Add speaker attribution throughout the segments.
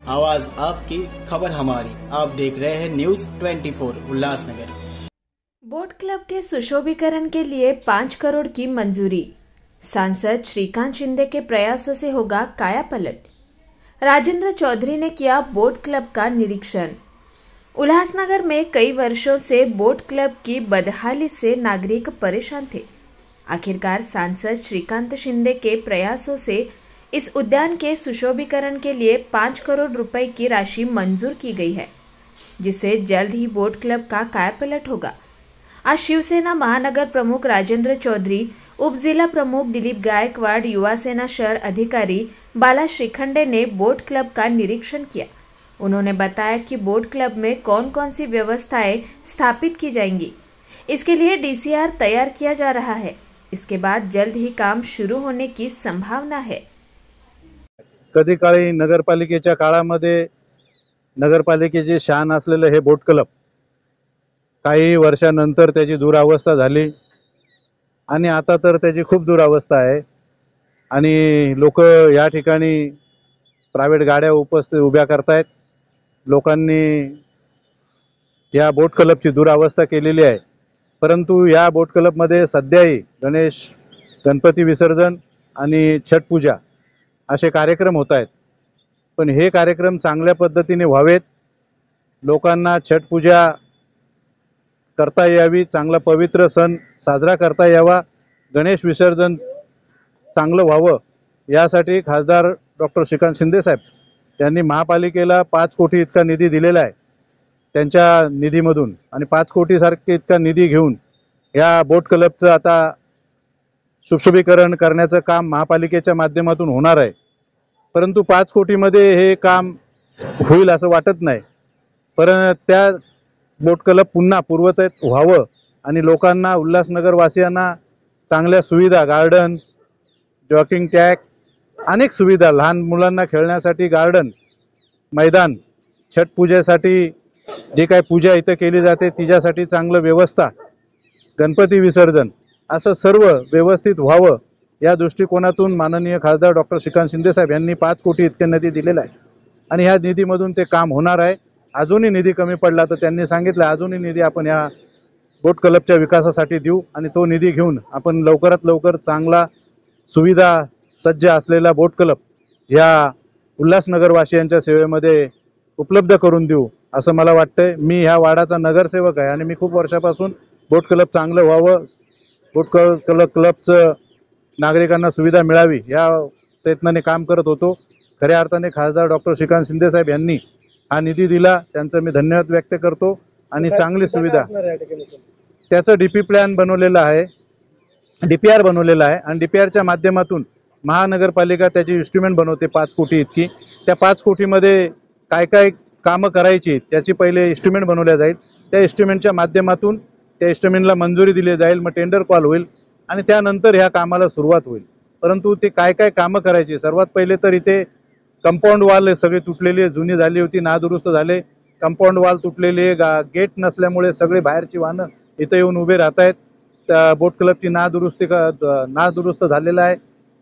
Speaker 1: आवाज आपकी, खबर हमारी। आप देख रहे हैं न्यूज 24 उल्लासनगर।
Speaker 2: बोट क्लब के सुशोभीकरण के लिए 5 करोड़ की मंजूरी। सांसद श्रीकांत शिंदे के प्रयासों से होगा कायापलट। राजेंद्र चौधरी ने किया बोट क्लब का निरीक्षण। उल्लासनगर में कई वर्षों से बोट क्लब की बदहाली से नागरिक परेशान थे। आखिरकार सांसद श्रीकांत शिंदे के प्रयासों से इस उद्यान के सुशोभीकरण के लिए 5 करोड़ रुपए की राशि मंजूर की गई है, जिससे जल्द ही बोट क्लब का कायापलट होगा। आज शिवसेना महानगर प्रमुख राजेंद्र चौधरी, उप जिला प्रमुख दिलीप गायकवाड़, युवा सेना शहर अधिकारी बाला श्रीखंडे ने बोट क्लब का निरीक्षण किया। उन्होंने बताया कि बोट क्लब में कौन कौन सी व्यवस्थाएं स्थापित की जाएंगी। इसके लिए डीसीआर तैयार किया जा रहा है। इसके बाद जल्द ही काम शुरू होने की संभावना है।
Speaker 3: कधी काळी नगरपालिकेच्या काळामध्ये नगरपालिकेचे शान असलेले हे बोट क्लब काही वर्षानंतर त्याची दुरावस्था झाली आणि आता तर त्याची खूप दुरावस्था आहे आणि लोक या ठिकाणी प्रायव्हेट गाड्या उभ्या करतायत। लोकांनी या बोट क्लबची दुरावस्था केलेली आहे, परंतु या बोट क्लबमध्ये सध्याही गणपती विसर्जन आणि छठ पूजा असे कार्यक्रम होत आहेत। पण हे कार्यक्रम चांगल्या पद्धतीने व्हावेत, लोकांना छठ पूजा करता यावी, चांगला पवित्र सण साजरा करता यावा, गणेश विसर्जन चांगलं व्हावं यासाठी खासदार डॉक्टर श्रीकांत शिंदे साहेब यांनी महापालिकेला 5 कोटी इतका निधी दिलेला आहे त्यांच्या निधीमधून, आणि 5 कोटी सारखे इतका निधी घेऊन या बोट क्लबचं आता सुशोभीकरण करण्याचं काम महापालिकेच्या माध्यमातून होणार आहे। परंतु 5 कोटीमध्ये हे काम होईल असं वाटत नाही, परंतु त्या बोट क्लब पुन्हा पूर्वतः व्हावं आणि लोकांना, उल्हासनगर वासियांना चांगल्या सुविधा, गार्डन, जॉकिंग ट्रॅक, अनेक सुविधा, लहान मुलांना खेळण्यासाठी गार्डन, मैदान, छठ पूजेसाठी जे काही पूजा इथं केली जाते तिच्यासाठी चांगलं व्यवस्था, गणपती विसर्जन असं सर्व व्यवस्थित व्हावं या दृष्टिकोनातून माननीय खासदार डॉक्टर श्रीकांत शिंदे साहेब यांनी 5 कोटी इतके निधी दिलेला आहे आणि ह्या निधीमधून ते काम होणार आहे। अजूनही निधी कमी पडला तर त्यांनी सांगितलं अजूनही निधी आपण या बोट क्लबच्या विकासासाठी देऊ आणि तो निधी घेऊन आपण लवकरात लवकर चांगला सुविधा सज्ज असलेला बोट क्लब या उल्हासनगरवासियांच्या सेवेमध्ये उपलब्ध करून देऊ असं मला वाटतंय। मी ह्या वाडाचा नगरसेवक आहे आणि मी खूप वर्षापासून बोट क्लब चांगलं व्हावं, बोट क्लबचं नागरिकांना सुविधा मिळावी या प्रयत्नाने काम करत होतो। खऱ्या अर्थाने खासदार डॉक्टर श्रीकांत शिंदे साहेब यांनी हा निधी दिला, त्यांचं मी धन्यवाद व्यक्त करतो आणि चांगली सुविधा, त्याचं डीपी प्लॅन बनवलेला आहे, डीपीआर बनवलेला आहे आणि डीपीआरच्या माध्यमातून महानगरपालिका त्याची इन्स्ट्रुमेंट बनवते 5 कोटी इतकी। त्या 5 कोटीमध्ये काय काय कामं करायची त्याची पहिले इन्स्ट्रुमेंट बनवल्या जाईल, त्या इन्स्ट्रुमेंटच्या माध्यमातून त्या इन्स्ट्रुमेंटला मंजुरी दिली जाईल, मग टेंडर कॉल होईल आणि त्यानंतर ह्या कामाला सुरुवात होईल। परंतु ते काय काय कामं करायची, सर्वात पहिले तर इथे कंपाऊंड वॉल सगळे तुटलेली, जुनी झाली होती, नादुरुस्त झाले, कंपाऊंड वॉल तुटलेले, गेट नसल्यामुळे सगळे बाहेरची वाहनं इथे येऊन उभे राहत आहेत। बोट क्लबची नादुरुस्त झालेला आहे,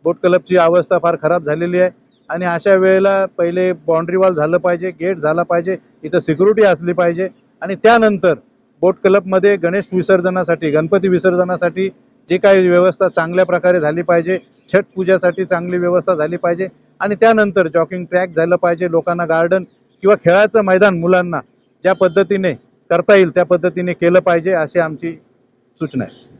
Speaker 3: बोट क्लबची अवस्था फार खराब झालेली आहे आणि अशा वेळेला पहिले बाउंड्री वॉल झालं पाहिजे, गेट झाला पाहिजे, इथं सिक्युरिटी असली पाहिजे आणि त्यानंतर बोट क्लबमध्ये गणेश विसर्जनासाठी, गणपती विसर्जनासाठी जे काही व्यवस्था चांगल्या प्रकारे झाली पाहिजे, छठ पूजासाठी चांगली व्यवस्था झाली पाहिजे आणि त्यानंतर जॉकिंग ट्रॅक झालं पाहिजे, लोकांना गार्डन किंवा खेळाचं मैदान मुलांना ज्या पद्धतीने करता येईल त्या पद्धतीने केलं पाहिजे अशी आमची सूचना आहे।